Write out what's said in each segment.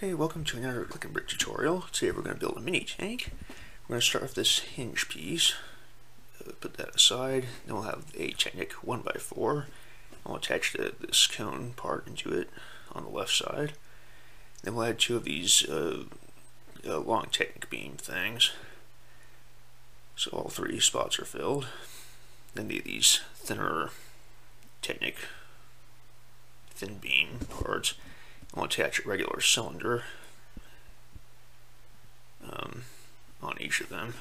Okay, welcome to another Click and Brick tutorial. Today we're going to build a mini tank. We're going to start with this hinge piece. Put that aside. Then we'll have a Technic 1x4. I'll attach this cone part into it on the left side. Then we'll add two of these long Technic beam things. So all three spots are filled. Then these thinner Technic thin beam parts. We'll attach a regular cylinder on each of them.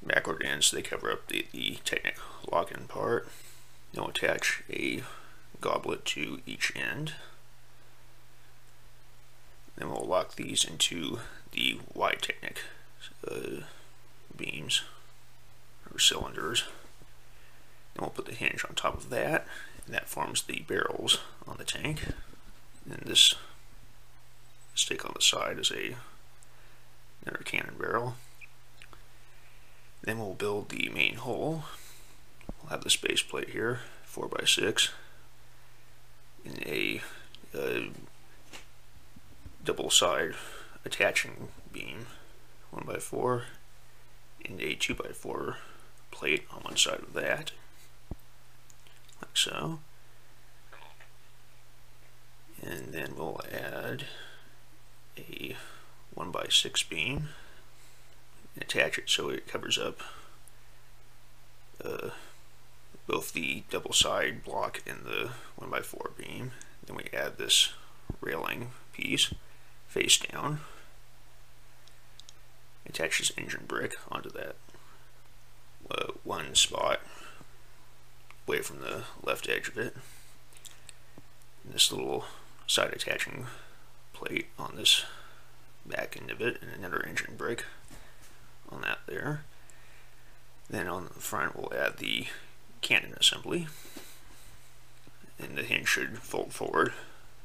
Backward ends, they cover up the Technic lock-in part. Then we'll attach a goblet to each end. Then we'll lock these into the wide Technic beams or cylinders. Then we'll put the hinge on top of that, and that forms the barrels on the tank. And this stick on the side is another cannon barrel. Then we'll build the main hull. We'll have this base plate here, 4x6, in a double side attaching beam, 1x4, and a 2x4 plate on one side of that, like so. And then we'll add a 1x6 beam and attach it so it covers up both the double side block and the 1x4 beam. Then we add this railing piece face down, attach this engine brick onto that one spot away from the left edge of it. And this little side attaching plate on this back end of it, and another engine brick on that there. Then on the front we'll add the cannon assembly, and the hinge should fold forward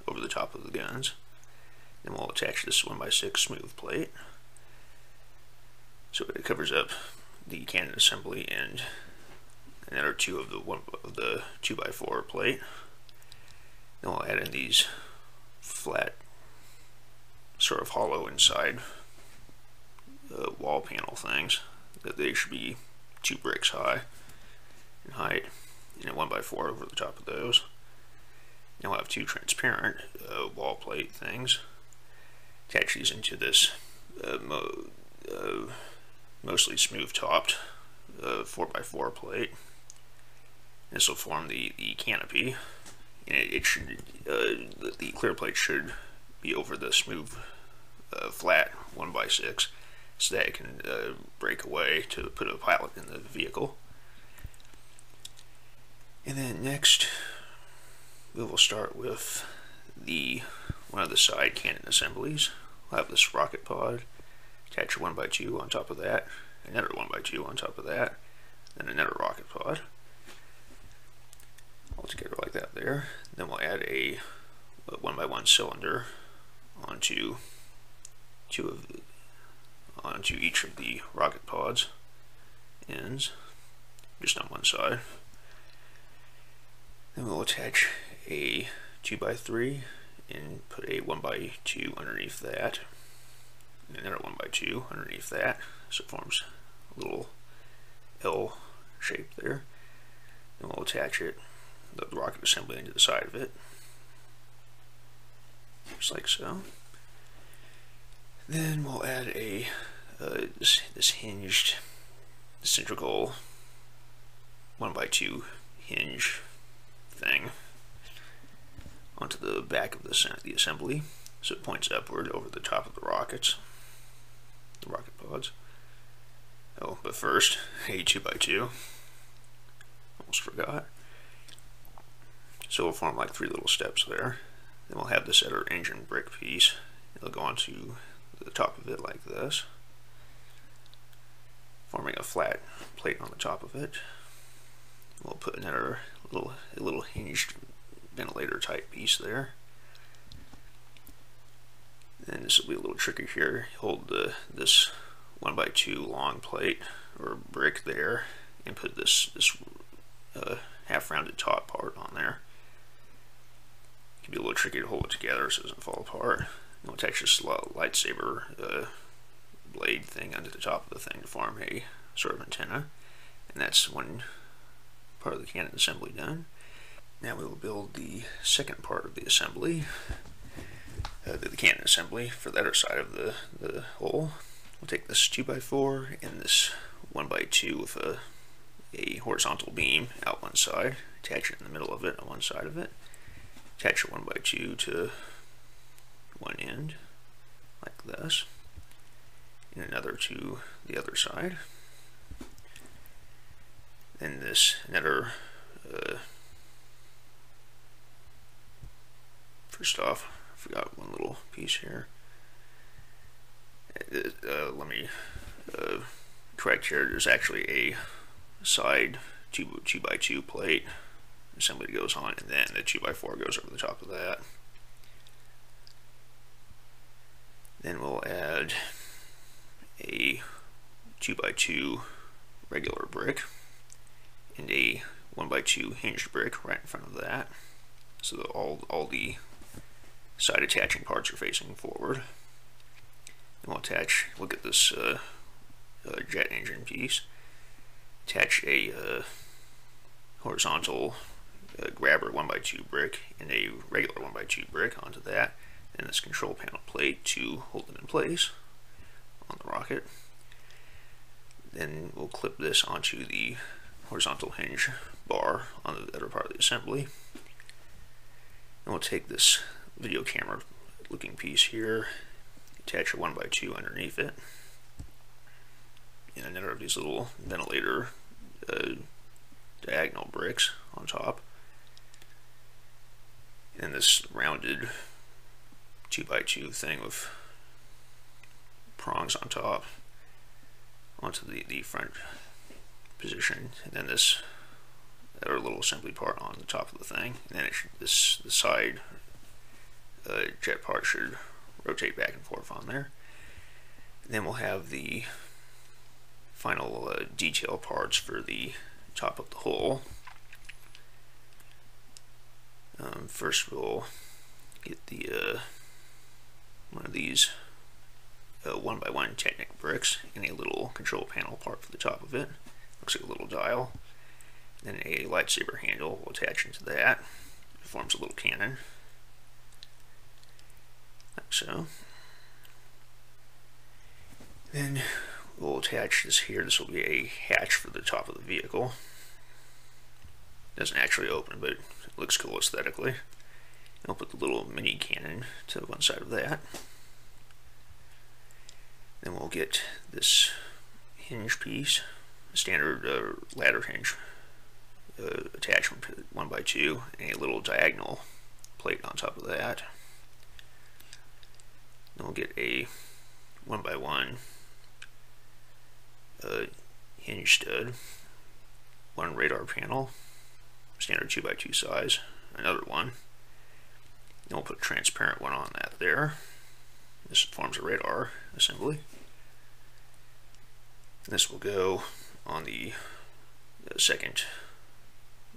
over the top of the guns. Then we'll attach this 1x6 smooth plate so it covers up the cannon assembly and another two of the 2x4 plate. Then we'll add in these flat, sort of hollow inside wall panel things. That they should be 2 bricks high in height, and a 1x4 over the top of those. Now we'll have 2 transparent wall plate things. Attach these into this mostly smooth topped 4x4 plate. This will form the canopy. And it should, the clear plate should be over the smooth, flat 1x6, so that it can break away to put a pilot in the vehicle. And then next, we will start with one of the side cannon assemblies. We'll have this rocket pod, attach a 1x2 on top of that, another 1x2 on top of that, then another rocket pod. All together like that there. Then we'll add a 1x1 cylinder onto each of the rocket pods ends, just on one side. Then we'll attach a 2x3 and put a 1x2 underneath that, and another 1x2 underneath that, so it forms a little L shape there. Then we'll attach it, the rocket assembly, into the side of it, just like so. Then we'll add this hinged cylindrical 1x2 hinge thing onto the back of the assembly, so it points upward over the top of the rocket pods. Oh, but first, a 2x2. Almost forgot. So we'll form like 3 little steps there. Then we'll have this other engine brick piece. It'll go onto the top of it like this, forming a flat plate on the top of it. We'll put another little hinged ventilator type piece there. And this will be a little tricky here. Hold this 1x2 long plate or brick there, and put this half rounded top part on there. can be a little tricky to hold it together so it doesn't fall apart. We'll attach this lightsaber blade thing onto the top of the thing to form a sort of antenna, and that's one part of the cannon assembly done. Now we will build the second part of the assembly, the cannon assembly for the other side of the hole. We'll take this 2x4 and this 1x2 with a horizontal beam out one side, attach it in the middle of it on one side of it, attach the 1x2 to one end like this, and another to the other side. Then this another first off, I forgot one little piece here. Let me correct here. There's actually a side 2x2 plate assembly that goes on, and then the 2x4 goes over the top of that. Then we'll add a 2x2 regular brick and a 1x2 hinged brick right in front of that, so that all the side attaching parts are facing forward. Then we'll attach, look at this jet engine piece, attach a horizontal grabber 1x2 brick and a regular 1x2 brick onto that, and this control panel plate to hold them in place on the rocket. Then we'll clip this onto the horizontal hinge bar on the other part of the assembly. And we'll take this video camera looking piece here, attach a 1x2 underneath it, and another of these little ventilator diagonal bricks on top, and this rounded 2x2 thing with prongs on top onto the front position, and then this other little assembly part on the top of the thing, and then the side jet part should rotate back and forth on there. And then we'll have the final detail parts for the top of the hull. First we'll get the one of these 1x1 Technic bricks and a little control panel part for the top of it. Looks like a little dial. Then a lightsaber handle will attach into that. It forms a little cannon, like so. Then we'll attach this here. This will be a hatch for the top of the vehicle. Doesn't actually open, but it looks cool aesthetically. I'll put the little mini cannon to one side of that. Then we'll get this hinge piece, standard ladder hinge attachment 1x2, and a little diagonal plate on top of that. Then we'll get a 1x1 hinge stud, one radar panel, standard 2x2 size, another one. Then we'll put a transparent one on that there. This forms a radar assembly. And this will go on the second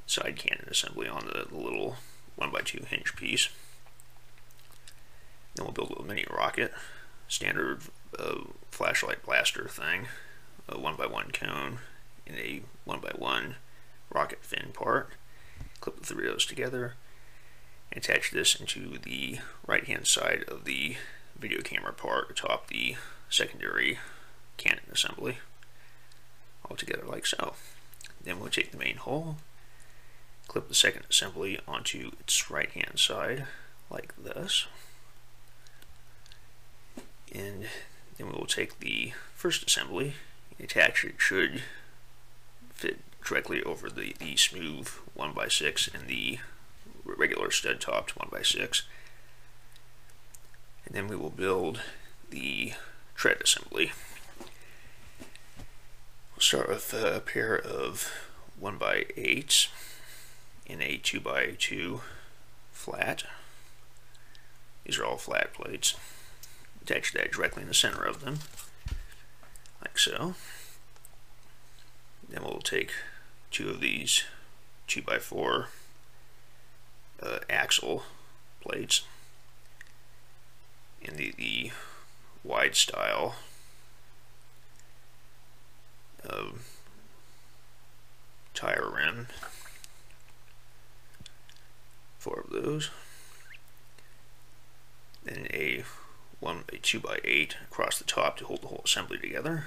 side cannon assembly on the little 1x2 hinge piece. Then we'll build a little mini rocket, standard flashlight blaster thing, a 1x1 cone, and a 1x1 rocket fin part. Clip the three of those together and attach this into the right hand side of the video camera part atop the secondary cannon assembly, all together like so. Then we'll take the main hull, clip the second assembly onto its right hand side like this, and then we will take the first assembly and attach it. It should fit directly over the smooth 1x6 and the regular stud topped 1x6. And then we will build the tread assembly. We'll start with a pair of 1x8s and a 2x2 flat. These are all flat plates. Attach that directly in the center of them, like so. Then we'll take two of these 2x4 axle plates in the wide style tire rim, 4 of those, then a 2x8 across the top to hold the whole assembly together.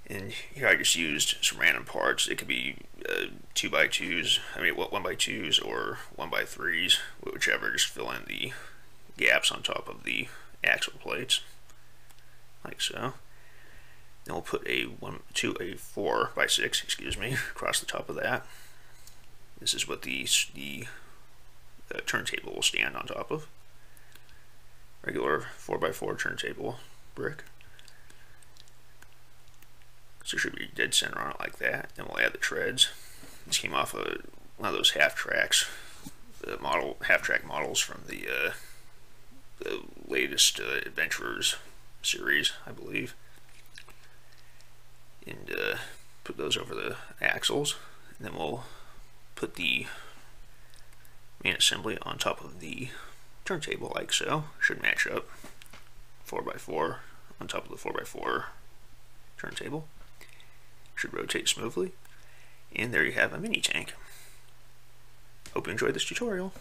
And here I just used some random parts. It could be 2x2s, 1x2s or 1x3s, whichever. Just fill in the gaps on top of the axle plates, like so. Then we'll put a 4x6, excuse me, across the top of that. This is what the turntable will stand on top of. Regular 4x4 turntable brick. So it should be dead center on it like that. Then we'll add the treads. This came off of one of those half-track models from the latest Adventurers series, I believe. And put those over the axles. And then we'll put the main assembly on top of the turntable like so. Should match up. 4x4 on top of the 4x4 turntable. Should rotate smoothly. And there you have a mini tank. Hope you enjoyed this tutorial.